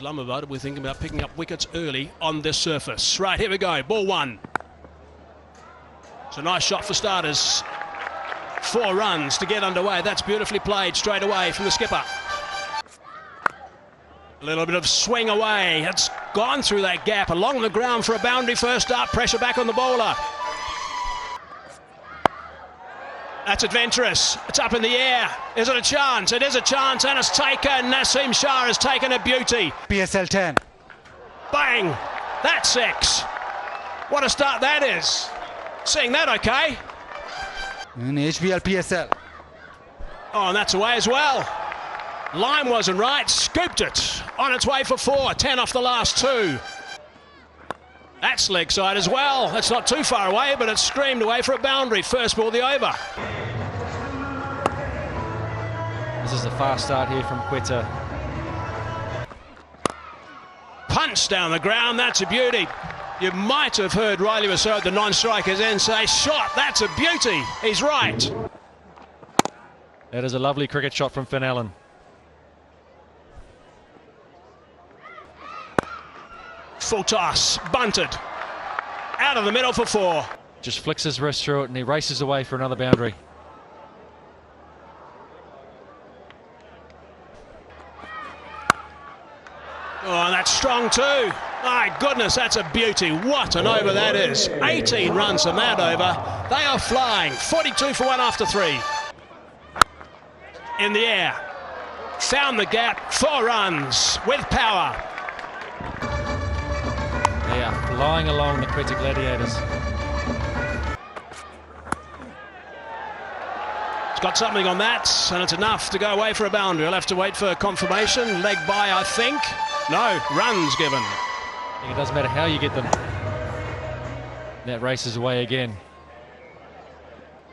Islamabad, we're thinking about picking up wickets early on this surface. Right, here we go. Ball one. It's a nice shot for starters. 4 runs to get underway. That's beautifully played straight away from the skipper. A little bit of swing away. It's gone through that gap along the ground for a boundary first up. Pressure back on the bowler. That's adventurous. It's up in the air. Is it a chance? It is a chance, and it's taken. Naseem Shah has taken a beauty. PSL 10. Bang! That's 6. What a start that is. Seeing that okay? In HBL PSL. Oh, and that's away as well. Line wasn't right. Scooped it. On its way for 4. 10 off the last 2. That's leg side as well. That's not too far away, but it's screamed away for a boundary. First ball, the over. This is a fast start here from Quetta. Punch down the ground. That's a beauty. You might have heard Riley Rousseau at the non-strikers end say, shot, that's a beauty. He's right. That is a lovely cricket shot from Finn Allen. Full toss, bunted. Out of the middle for 4. Just flicks his wrist through it and he races away for another boundary. Oh, and that's strong too. My goodness, that's a beauty. What an over that is. 18 runs from that over. They are flying. 42 for 1 after 3. In the air. Found the gap. 4 runs with power. They are flying along, the Quetta Gladiators. It's got something on that, and it's enough to go away for a boundary. I'll have to wait for confirmation. Leg by, I think. No, runs given. It doesn't matter how you get them. That races away again.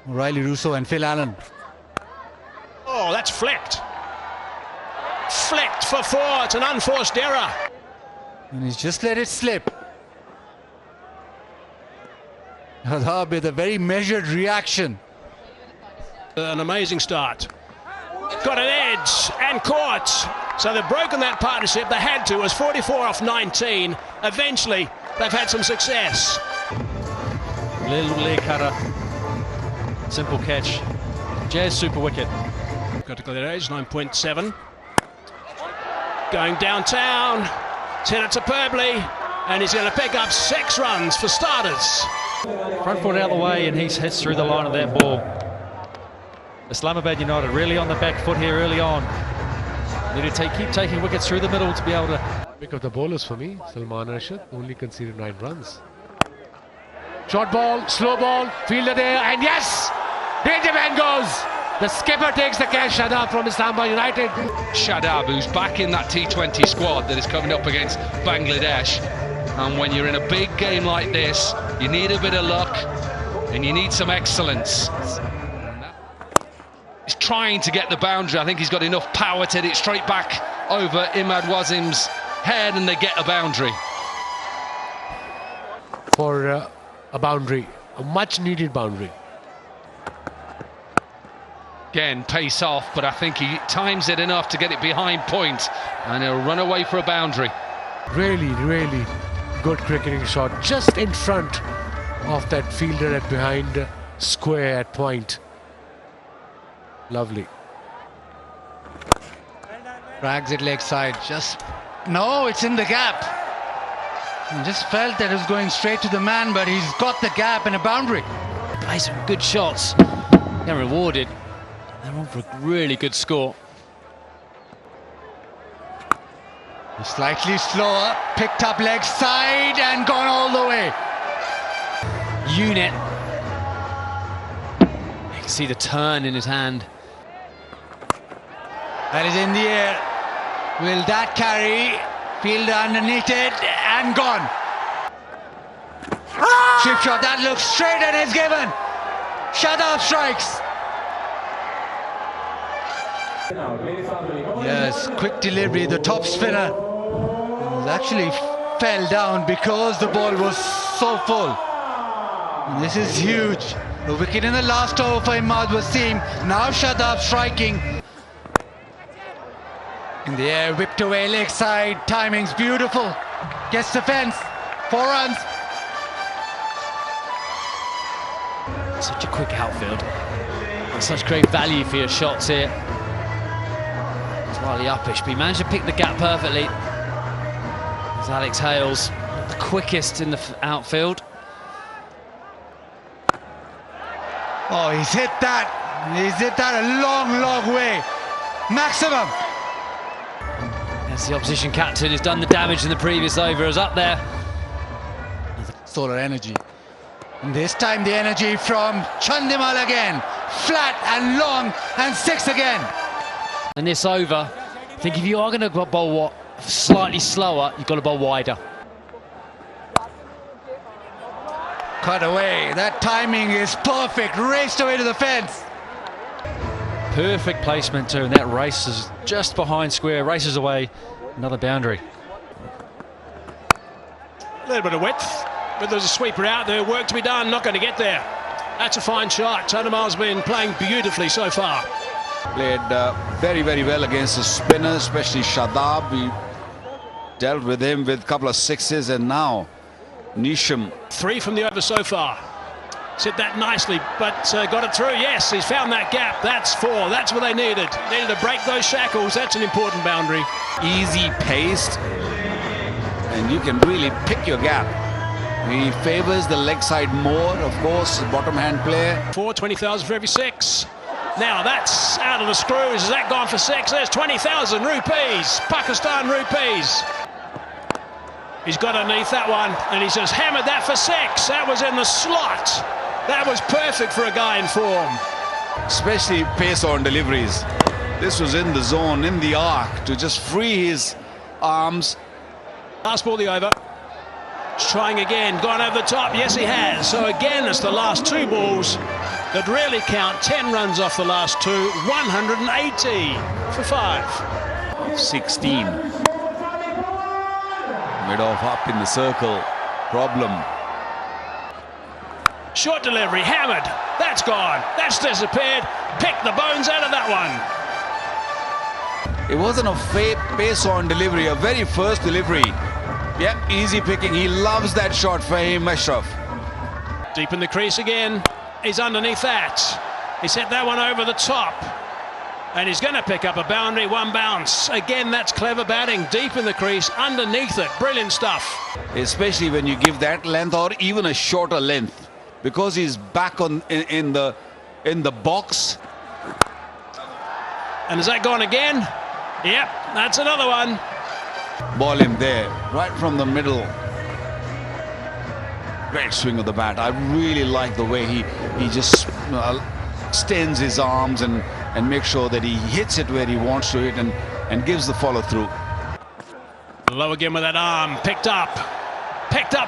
Riley Rousseau and Phil Allen. Oh, that's flicked. Flicked for 4. It's an unforced error. And he's just let it slip. That with a very measured reaction. An amazing start. Got an edge and caught. So they've broken that partnership. They had to. It was 44 off 19. Eventually, they've had some success. Little leg cutter. Simple catch. Jazz super wicket. Quetta Gladiators, 9.7. Going downtown. He's hit it superbly. And he's going to pick up 6 runs for starters. Front foot out of the way and he hits through the line of that ball. Islamabad United really on the back foot here early on. Need to keep taking wickets through the middle to be able to... Pick up the bowlers for me. Salman Arshad only conceded 9 runs. Short ball, slow ball, fielder there, and yes! Danger man goes! The skipper takes the catch, Shadab from Islamabad United. Shadab, who's back in that T20 squad that is coming up against Bangladesh. And when you're in a big game like this, you need a bit of luck and you need some excellence. He's trying to get the boundary. I think he's got enough power to hit it straight back over Imad Wasim's head and they get a boundary. For a boundary, a much needed boundary. Again, pace off, but I think he times it enough to get it behind point and he'll run away for a boundary. Really, really good cricketing shot just in front of that fielder at behind square at point. Lovely. Drags it leg side. Just... No, it's in the gap. He just felt that it was going straight to the man, but he's got the gap and a boundary. Play some good shots. They're rewarded. They're on for a really good score. Slightly slower, picked up leg side and gone all the way. Unit. You can see the turn in his hand. That is in the air. Will that carry? Fielder underneath it and gone. Chip shot, that looks straight and is given. Shadab strikes. Yes, quick delivery, the top spinner actually fell down because the ball was so full. And this is huge. The wicket in the last over for Imad Wasim. Now Shadab striking. In the air, whipped away leg side, timing's beautiful. Gets the fence, 4 runs. Such a quick outfield. And such great value for your shots here. Slightly uppish, but he managed to pick the gap perfectly. As Alex Hales, the quickest in the outfield. Oh, he's hit that. He's hit that a long, long way. Maximum. As the opposition captain has done the damage in the previous over, is up there. Solar energy. And this time the energy from Chandimal again. Flat and long and 6 again. And this over, I think if you are going to bowl slightly slower, you've got to bowl wider. Cut away. That timing is perfect. Raced away to the fence. Perfect placement too, and that races just behind square, races away, another boundary. A little bit of width, but there's a sweeper out there, work to be done, not going to get there. That's a fine shot. Chandimal's been playing beautifully so far. Played very, very well against the spinner, especially Shadab. We dealt with him with a couple of sixes, and now Nisham. 3 from the over so far. Hit that nicely, but got it through. Yes, he's found that gap. That's 4. That's what they needed. Needed to break those shackles. That's an important boundary. Easy paced, and you can really pick your gap. He favours the leg side more, of course, bottom hand player. 20,000 for every 6. Now that's out of the screws. Has that gone for 6? There's 20,000 rupees. Pakistan rupees. He's got underneath that one, and he's just hammered that for 6. That was in the slot. That was perfect for a guy in form. Especially pace on deliveries. This was in the zone, in the arc, to just free his arms. Last ball the over. He's trying again, gone over the top. Yes, he has. So again, it's the last 2 balls that really count. 10 runs off the last 2, 180 for 5. 16. Mid-off up in the circle. Problem. Short delivery, hammered. That's gone. That's disappeared. Pick the bones out of that one. It wasn't a fake pace on delivery, a very first delivery. Yep, easy picking. He loves that shot for him, Ashraf. Deep in the crease again. He's underneath that. He's hit that one over the top. And he's going to pick up a boundary, 1 bounce. Again, that's clever batting. Deep in the crease, underneath it. Brilliant stuff. Especially when you give that length or even a shorter length. Because he's back on in the box. And has that gone again? Yep, that's another one. Ball him there, right from the middle. Great swing of the bat. I really like the way he just extends his arms and makes sure that he hits it where he wants to hit and gives the follow through. Low again with that arm, picked up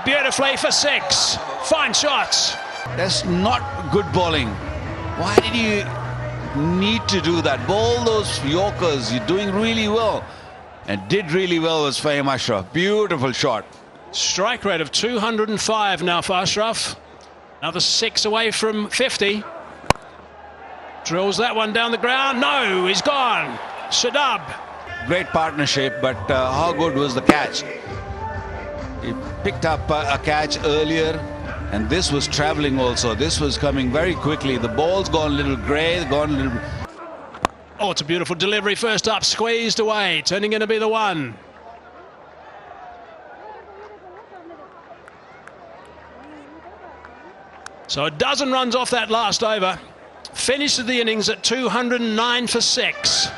beautifully for 6. Fine shots. That's not good bowling. Why did you need to do that? Bowl those Yorkers. You're doing really well. And did really well was Fahim Ashraf. Beautiful shot. Strike rate of 205 now for Ashraf. Another 6 away from 50. Drills that one down the ground. No, he's gone. Shadab. Great partnership, but how good was the catch? He picked up a catch earlier, and this was traveling also. This was coming very quickly. The ball's gone a little grey, gone a little... Oh, it's a beautiful delivery. First up, squeezed away, turning in to be the 1. So a dozen runs off that last over. Finishes the innings at 209 for 6.